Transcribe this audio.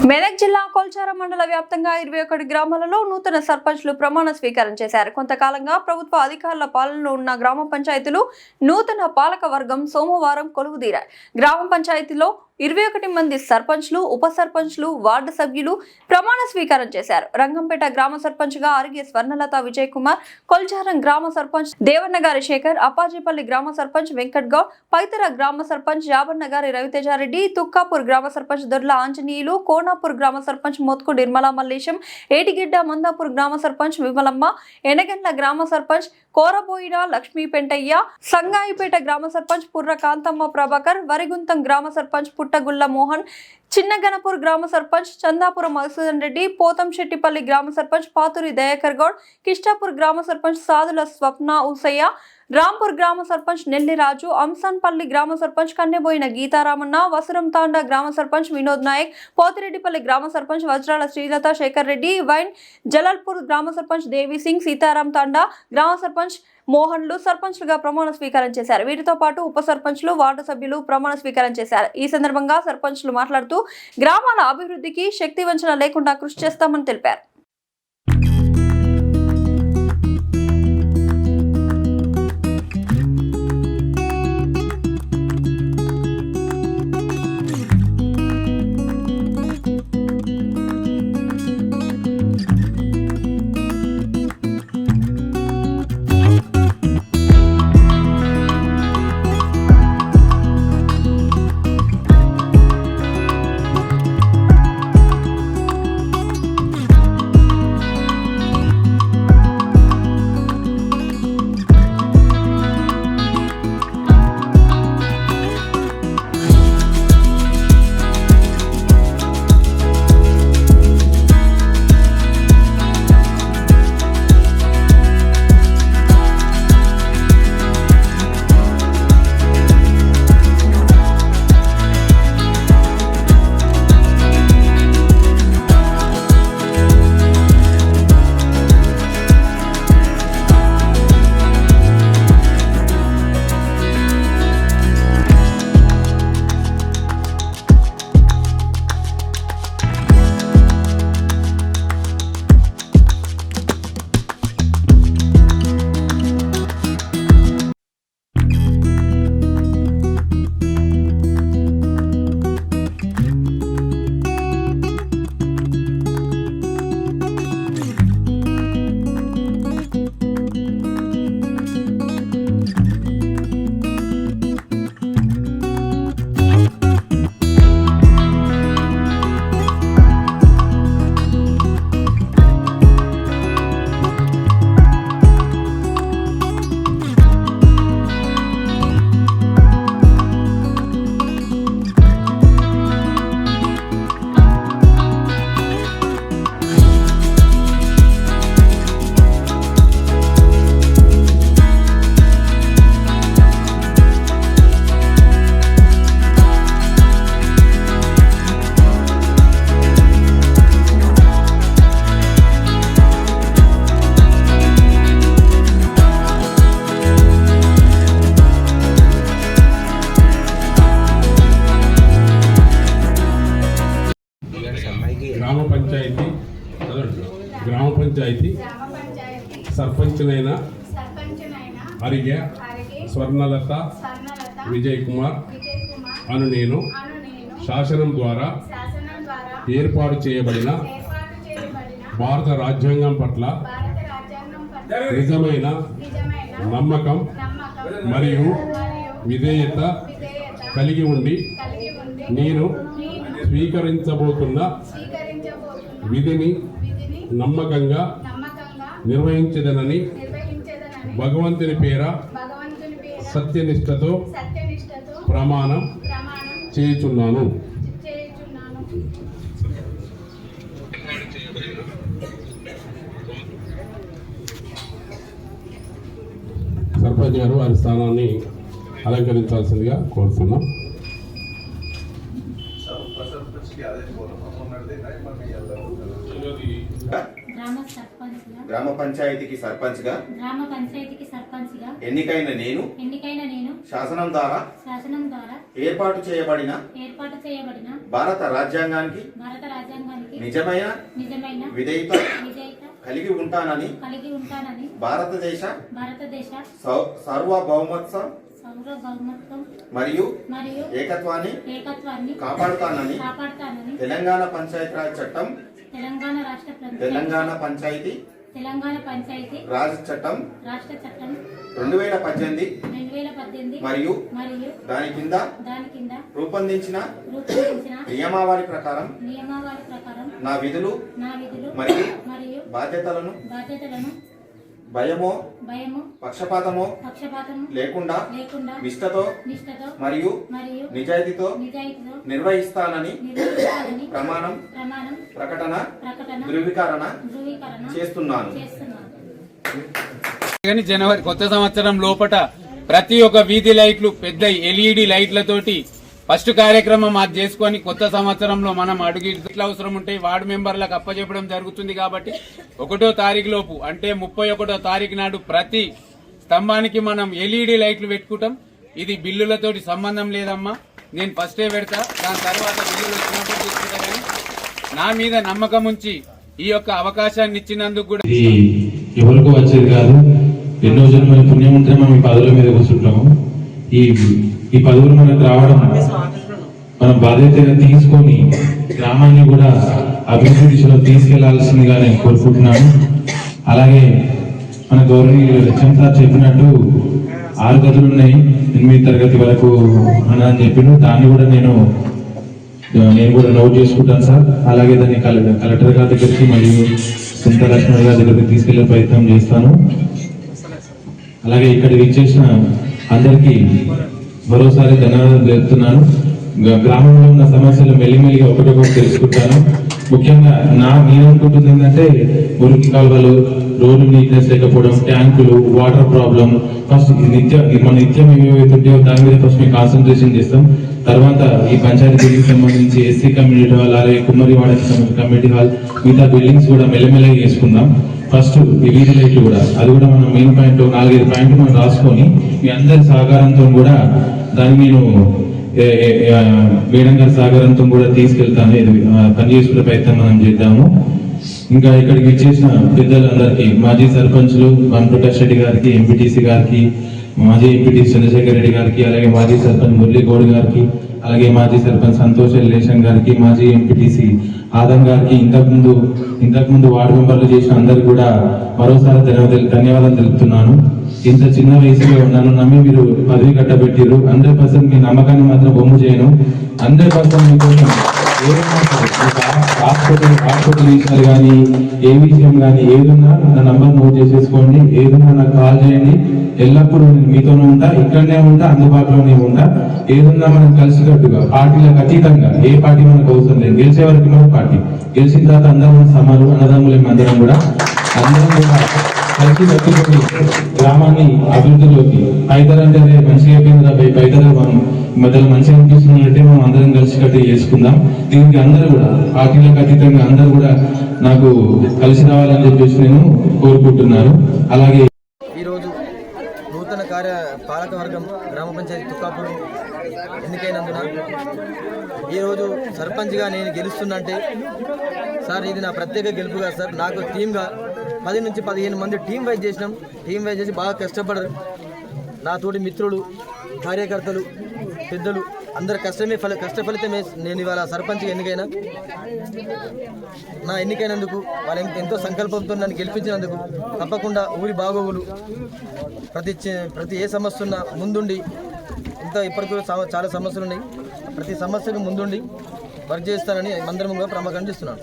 మెదక్ జిల్లా కొల్చార మండల వ్యాప్తంగా 21 గ్రామాలలో నూతన సర్పంచ్లు ప్రమాణ స్వీకారం చేశారు. కొంతకాలంగా ప్రభుత్వ అధికారుల పాలనలో ఉన్న గ్రామ పంచాయతీలు నూతన పాలక వర్గం సోమవారం కొలువుదీరారు. గ్రామ పంచాయతీలో 21 మంది సర్పంచ్లు, ఉప సర్పంచ్లు, వార్డు సభ్యులు ప్రమాణ స్వీకారం చేశారు. రంగంపేట గ్రామ సర్పంచ్ గా ఆర్గే స్వర్ణలత విజయ్ కుమార్, కొల్చారం గ్రామ సర్పంచ్ దేవన్నగారి శేఖర్, అప్పాజీపల్లి గ్రామ సర్పంచ్ వెంకట్ గౌడ్, పైతర గ్రామ సర్పంచ్ యాబన్నగారి రవితేజారెడ్డి, తుక్కాపూర్ గ్రామ సర్పంచ్ దొర్ల ఆంజనేయులు, కోనాపూర్ గ్రామ సర్పంచ్ మోత్కు నిర్మలా మల్లేశం, ఏటిగిడ్డ మందాపూర్ గ్రామ సర్పంచ్ విమలమ్మ, ఎనగండ్ల గ్రామ సర్పంచ్ కోరబోయిన లక్ష్మీ పెంటయ్య, సంగాయిపేట గ్రామ సర్పంచ్ పుర్ర కాంతమ్మ ప్రభాకర్, వరిగుంతం గ్రామ సర్పంచ్ పుట్టగుల్ల మోహన్, చిన్నగనపూర్ గ్రామ సర్పంచ్ చందాపురం మధుసూదన్ రెడ్డి, పోతంశెట్టిపల్లి గ్రామ సర్పంచ్ పాతూరి దయాకర్ గౌడ్, కిష్టాపూర్ గ్రామ సర్పంచ్ సాదుల స్వప్న ఉసయ్య, రాంపూర్ గ్రామ సర్పంచ్ నెల్లిరాజు, అంసాన్పల్లి గ్రామ సర్పంచ్ కన్నెబోయిన గీతారామన్న, వసురం తాండా గ్రామ సర్పంచ్ వినోద్ నాయక్, పోతిరెడ్డిపల్లి గ్రామ సర్పంచ్ వజ్రాల శ్రీలత శేఖర్ రెడ్డి, వైన్ జలాల్పూర్ గ్రామ సర్పంచ్ దేవి సింగ్, సీతారాం తాండా గ్రామ సర్పంచ్ మోహన్లు సర్పంచ్లుగా ప్రమాణ స్వీకారం చేశారు. వీటితో పాటు ఉప సర్పంచ్లు, వార్డు సభ్యులు ప్రమాణ స్వీకారం చేశారు. ఈ సందర్భంగా సర్పంచ్లు మాట్లాడుతూ గ్రామాల అభివృద్ధికి శక్తి వంచన లేకుండా కృషి చేస్తామని తెలిపారు. గ్రామ పంచాయతీ సర్పంచ్లైన అరిగే స్వర్ణలత విజయ్ కుమార్ అను నేను శాసనం ద్వారా ఏర్పాటు చేయబడిన భారత రాజ్యాంగం పట్ల నిజమైన నమ్మకం మరియు విధేయత కలిగి ఉండి నేను స్వీకరించబోతున్న విధిని నమ్మకంగా నిర్వహించదనని భగవంతుని పేర సత్యనిష్టతో ప్రమాణం చేయుచున్నాను. సర్పంచ్ గారు వారి స్థానాన్ని అలంకరించాల్సిందిగా కోరుతున్నాం. గ్రామ పంచాయతీకి సర్పంచ్గా ఎన్నికైన నేను శాసనం ద్వారా ఏర్పాటు చేయబడిన భారత రాజ్యాంగానికి నిజమైన విధేయత కలిగి ఉంటానని భారతదేశ సార్వభౌమత్వం మరియు ఏకత్వాన్ని కాపాడుతానని తెలంగాణ పంచాయతీరాజ్ చట్టం తెలంగాణ పంచాయతీ రాజ్ చట్టం 2018 మరియు దాని కింద రూపొందించిన నియమావళి ప్రకారం నా విధులు మరియు బాధ్యతలను భయమో పక్షపాతము లేకుండా నిష్ఠతో మరియు నిజాయితీతో నిర్వహిస్తానని ప్రమాణం ప్రకటన ధృవీకరణ చేస్తున్నాను. జనవరి కొత్త సంవత్సరం లోపట ప్రతి ఒక్క వీధి లైట్లు పెద్ద ఎల్ఈడి లైట్లతోటి ఫస్ట్ కార్యక్రమం అది చేసుకుని కొత్త సంవత్సరంలో మనం అడుగు ఎట్లా అవసరం ఉంటాయి వార్డు మెంబర్లకు అప్పచెప్పడం జరుగుతుంది. కాబట్టి 1వ తారీఖు లోపు అంటే 31వ తారీఖు నాడు ప్రతి స్తంభానికి మనం ఎల్ఈడి లైట్లు పెట్టుకుంటాం. ఇది బిల్లులతోటి సంబంధం లేదమ్మా, నేను ఫస్టే పెడతా, దాని తర్వాత బిల్లులు వచ్చినప్పుడు తీసుకుంటా. కానీ నా మీద నమ్మకం ఉంచి ఈ యొక్క అవకాశాన్ని ఇచ్చినందుకు కూడా ఇది ఎవరికో వచ్చేది కాదు. ఎన్నో జన్మల పుణ్యం ఉంటే మనం ఈ పదవుల మీద కూర్చుంటాము. ఈ పదవులు మనకు రావడం మనం బాధ్యతగా తీసుకొని గ్రామాన్ని కూడా అభివృద్ధి దిశలో తీసుకెళ్లాల్సిందిగా నేను కోరుకుంటున్నాను. అలాగే మన గౌరవనీయులు లక్ష్మణ్ సార్ చెప్పినట్టు 6 గదులు ఉన్నాయి, 8వ తరగతి వరకు అని చెప్పిండు. దాన్ని కూడా నేను కూడా నోట్ చేసుకుంటాను సార్. అలాగే దాన్ని కలెక్టర్ గారి దగ్గరికి మరియు సుంత లక్ష్మణ్ గారి దగ్గరికి తీసుకెళ్లే ప్రయత్నం చేస్తాను. అలాగే ఇక్కడికి ఇచ్చేసిన అందరికీ మరోసారి ధన్యవాదాలు తెలుపుతున్నాను. గ్రామంలో ఉన్న సమస్యలు మెల్లిమెల్లిగా ఒకటొకటి తెలుసుకుంటాను. ముఖ్యంగా నేను అనుకుంటుంది ఏంటంటే మురికి కాలువలు, రోడ్డు నీట్నెస్ లేకపోవడం, ట్యాంకులు, వాటర్ ప్రాబ్లం, ఫస్ట్ మన నిత్యం ఏమేమైతుంటాయో దాని మీద ఫస్ట్ మేము కాన్సన్ట్రేషన్ చేస్తాం. తర్వాత ఈ పంచాయతీకి సంబంధించి ఎస్సీ కమ్యూనిటీ హాల్, అలాగే కుమ్మరివాడకి సంబంధించిన కమ్యూనిటీ హాల్, మిగతా బిల్డింగ్స్ కూడా మెల్లమెల్లగా చేసుకుందాం. ఫస్ట్ ఈ వీధి లైట్లు కూడా అది కూడా మనం మెయిన్ పాయింట్ 4-5 పాయింట్లు మనం రాసుకొని మీ అందరి సహకారంతో కూడా దాన్ని నేను మేడం గారి సహకారంతో కూడా తీసుకెళ్తాను. పనిచేసుకునే ప్రయత్నం మనం చేద్దాము. ఇంకా ఇక్కడికి ఇచ్చేసిన పెద్దలందరికీ, మాజీ సర్పంచ్లు వన్ ప్రకాష్ రెడ్డి గారికి, ఎంపీటీసీ గారికి, మాజీ ఎంపీటీసీ చంద్రశేఖర్ రెడ్డి గారికి, అలాగే మాజీ సర్పంచ్ మురళీ గౌడ్ గారికి, అలాగే మాజీ సర్పంచ్ సంతోష్ ఎల్లేషన్ గారికి, మాజీ ఎంపీటీసీ ఆదం గారికి, ఇంతకుముందు వార్డు మెంబర్లు చేసిన అందరికి కూడా మరోసారి ధన్యవాదాలు తెలుపుతున్నాను. ఇంత చిన్న వయసులో నన్ను నమ్మి మీరు పదవి కట్టబెట్టారు. 100% మీ నమ్మకాన్ని మాత్రం బొమ్ము చేయను. 100% మీకోసం హాస్పిటల్ విషయాలు కానీ ఏ విషయం కానీ ఏదున్నా నా నంబర్ నోట్ చేసేసుకోండి. ఏదున్నా నాకు కాల్ చేయండి. ఎల్లప్పుడూ నేను మీతోనే ఉంటా, ఇక్కడనే ఉంటా, అందుబాటులోనే ఉంటా. ఏదున్నా మనం కలిసికట్టుగా పార్టీలకు అతీతంగా ఏ పార్టీ మనకు అవసరం లేదు. గెలిచే వరకు మన పార్టీ, గెలిచిన తర్వాత అందరం సమాలు అన్నదమ్ములు అందరం కూడా కలిసి కట్టుకొని గ్రామాన్ని అభివృద్ధిలోకి పైదర్ అంటే అదే మంచిగా అయిపోయింది. పైదర్ మనం మధ్యలో మంచిగా అనిపిస్తున్నట్టే మనం అందరం కలిసి కట్టి చేసుకుందాం. దీనికి అందరూ కూడా పార్టీలకు అతీతంగా అందరూ కూడా నాకు కలిసి రావాలని చెప్పేసి నేను కోరుకుంటున్నాను. అలాగే ఈరోజు నూతన పాలకవర్గం గ్రామ పంచాయతీ తుక్కాపూర్ ఎన్నికైనందున ఈరోజు సర్పంచ్గా నేను గెలుస్తున్నంటే సార్ ఇది నా ప్రత్యేక గెలుపుగా సార్. నాకు టీమ్గా 10 నుంచి 15 మంది టీం వైజ్ చేసినాం. టీం వైజ్ చేసి బాగా కష్టపడరు. నా తోటి మిత్రులు, కార్యకర్తలు, పెద్దలు అందరు కష్ట ఫలితమే నేను ఇవాళ సర్పంచ్గా ఎన్నికైనా. నా ఎన్నికైనందుకు వాళ్ళు ఎంతో సంకల్పంతో నన్ను గెలిపించినందుకు తప్పకుండా ఊరి బాగోగులు ప్రతి ఏ సమస్య ఉన్నా ముందుండి, ఇప్పటికీ చాలా సమస్యలు ఉన్నాయి, ప్రతి సమస్యకు ముందుండి వర్క్ చేస్తానని మందరం ప్రమాణం చేస్తున్నాను.